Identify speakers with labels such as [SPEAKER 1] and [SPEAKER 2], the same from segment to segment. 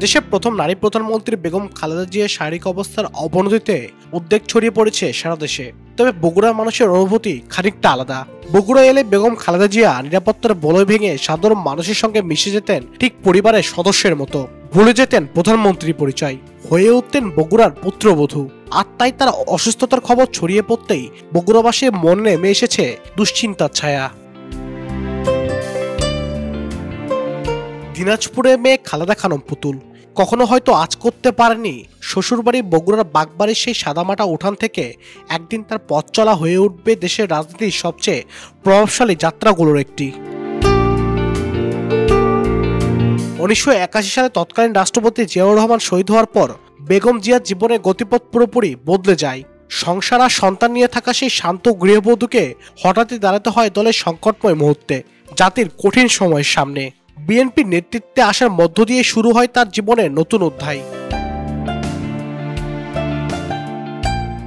[SPEAKER 1] দেশের প্রথম নারী প্রধানমন্ত্রী বেগম খালেদা জিয়ার শারীরিক অবস্থার অবনতিতে উদ্বেগ ছড়িয়ে পড়েছে সারা দেশে। তবে বগুড়ার মানুষের অনুভূতি খানিকটা আলাদা। বগুড়া এলে বেগম খালেদা জিয়া নিরাপত্তার বলয় ভেঙে সাধারণ মানুষের সঙ্গে মিশে যেতেন ঠিক পরিবারের সদস্যের মতো। ভুলে যেতেন প্রধানমন্ত্রী পরিচয়, হয়ে উঠতেন বগুড়ার পুত্রবধূ। আর তাই তার অসুস্থতার খবর ছড়িয়ে পড়তেই বগুড়াবাসীর মনে নেমে এসেছে দুশ্চিন্তার ছায়া। দিনাজপুরে মেয়ে খালেদা খানম পুতুল কখনো হয়তো আজ করতে পারেনি শ্বশুরবাড়ি বগুড়ার বাগবাড়ির সেই সাদামাটা উঠান থেকে একদিন তার পথ চলা হয়ে উঠবে দেশের রাজনীতির সবচেয়ে প্রভাবশালী যাত্রাগুলোর একটি। 1981 সালে তৎকালীন রাষ্ট্রপতি জিয়াউর রহমান শহীদ হওয়ার পর বেগম জিয়ার জীবনের গতিপথ পুরোপুরি বদলে যায়। সংসার আর সন্তান নিয়ে থাকা সেই শান্ত গৃহবধূকে হঠাৎই দাঁড়াতে হয় দলের সংকটময় মুহূর্তে, জাতির কঠিন সময়ের সামনে। বিএনপির নেতৃত্বে আসার মধ্য দিয়ে শুরু হয় তার জীবনের নতুন অধ্যায়।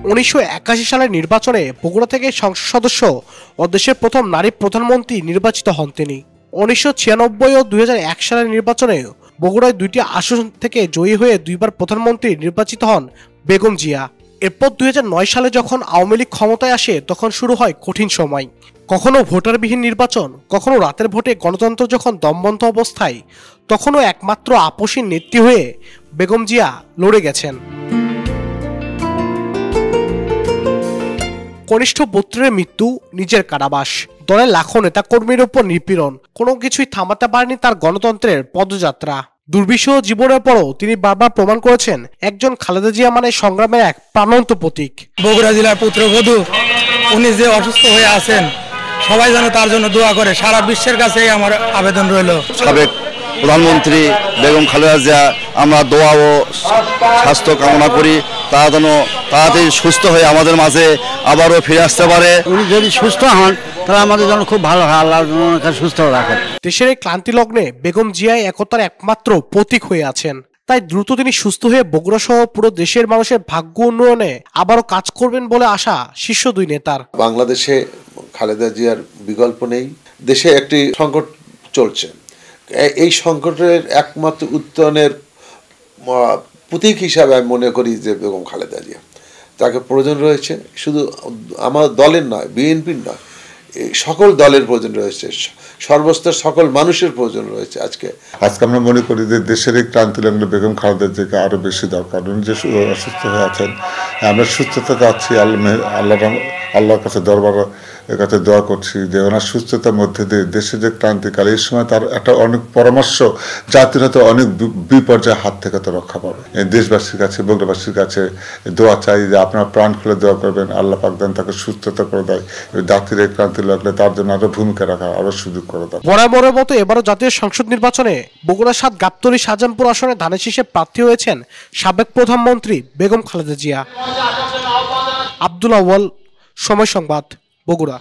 [SPEAKER 1] 1981 সালের নির্বাচনে বগুড়া থেকে সংসদ সদস্য ও দেশের প্রথম নারী প্রধানমন্ত্রী নির্বাচিত হন তিনি। 1996 ও 2001 সালের নির্বাচনে বগুড়ায় 2টি আসন থেকে জয়ী হয়ে 2বার প্রধানমন্ত্রী নির্বাচিত হন বেগম জিয়া। এরপর 2009 সালে যখন আওয়ামী লীগ ক্ষমতায় আসে তখন শুরু হয় কঠিন সময়। কখনো ভোটারবিহীন নির্বাচন, কখনো রাতের ভোটে গণতন্ত্র যখন দমবন্ধ অবস্থায়, তখনও একমাত্র আপসী নেত্রী হয়ে বেগম জিয়া লড়ে গেছেন। কনিষ্ঠ পুত্রের মৃত্যু, নিজের কারাবাস, দলের লাখো নেতাকর্মীর উপর নিপীড়ন, কোনো কিছুই থামাতে পারেনি তার গণতন্ত্রের পদযাত্রা। দুর্বিষহ জীবনের পরও তিনি বারবার প্রমাণ করেছেন একজন খালেদা জিয়া মানে সংগ্রামের এক প্রাণবন্ত প্রতীক।
[SPEAKER 2] বগুড়া জেলার পুত্রবধূ, উনি যে অসুস্থ হয়ে আছেন, সবাই যেন তার জন্য দোয়া করে, সারা বিশ্বের কাছে আমার আবেদন রইল।
[SPEAKER 3] সাবেক প্রধানমন্ত্রী বেগম খালেদা জিয়া, আমরা দোয়া ও স্বাস্থ্য কামনা করি, তারা যেন তাড়াতাড়ি সুস্থ হয়ে আমাদের মাঝে আবারও ফিরে আসতে পারে।
[SPEAKER 4] উনি যদি সুস্থ হন তাহলে আমাদের জন্য খুব ভালো হয়, আল্লাহ সুস্থ রাখেন।
[SPEAKER 1] দেশের এই ক্লান্তি লগ্নে বেগম জিয়াই একতার একমাত্র প্রতীক হয়ে আছেন। তাই দ্রুত তিনি সুস্থ হয়ে বগুড়া সহ পুরো দেশের মানুষের ভাগ্য উন্নয়নে আবারও কাজ করবেন বলে আশা শীর্ষ দুই নেতার।
[SPEAKER 5] বাংলাদেশে খালেদা জিয়ার বিকল্প নেই। দেশে একটি সংকট চলছে, এই সংকটের একমাত্র উত্তরণের প্রতীক হিসাবে আমি মনে করি যে বেগম খালেদা জিয়া, তাকে প্রয়োজন রয়েছে। শুধু আমার দলের নয়, বিএনপির নয়, সকল দলের প্রয়োজন রয়েছে, সর্বস্তর সকল মানুষের প্রয়োজন রয়েছে। আজকে
[SPEAKER 6] আমরা মনে করি যে দেশের এই ক্রান্তি লাগলে বেগম খালেদা জিয়াকে আরো বেশি দরকার। উনি যে অসুস্থ হয়ে আছেন, আমরা সুস্থতা চাচ্ছি, আল্লাহর কাছে কাছে দোয়া করছি যে ওনার সুস্থতার মধ্যে দিয়ে দেশে যে ক্রান্তিকাল, এই সময় তার একটা অনেক পরামর্শ জাতির হয়তো অনেক বিপর্যয়ের হাত থেকে তো রক্ষা পাবে। দেশবাসীর কাছে, বগুড়াবাসীর কাছে দোয়া চাই যে আপনারা প্রাণ খুলে দোয়া করবেন, আল্লাহ পাক দেন তাকে সুস্থতা করে দেয়, জাতির এই ক্রান্তি লাগলে তার জন্য আরো ভূমিকা রাখা, আরো সুযোগ করে দেয়।
[SPEAKER 1] বরাবরের মতো এবারও জাতীয় সংসদ নির্বাচনে বগুড়া 7 গাবতলী শাহজাহানপুর আসনে ধানের শীষে প্রার্থী হয়েছেন সাবেক প্রধানমন্ত্রী বেগম খালেদা জিয়া। আব্দুল আউয়াল, সময় সংবাদ, বগুড়া।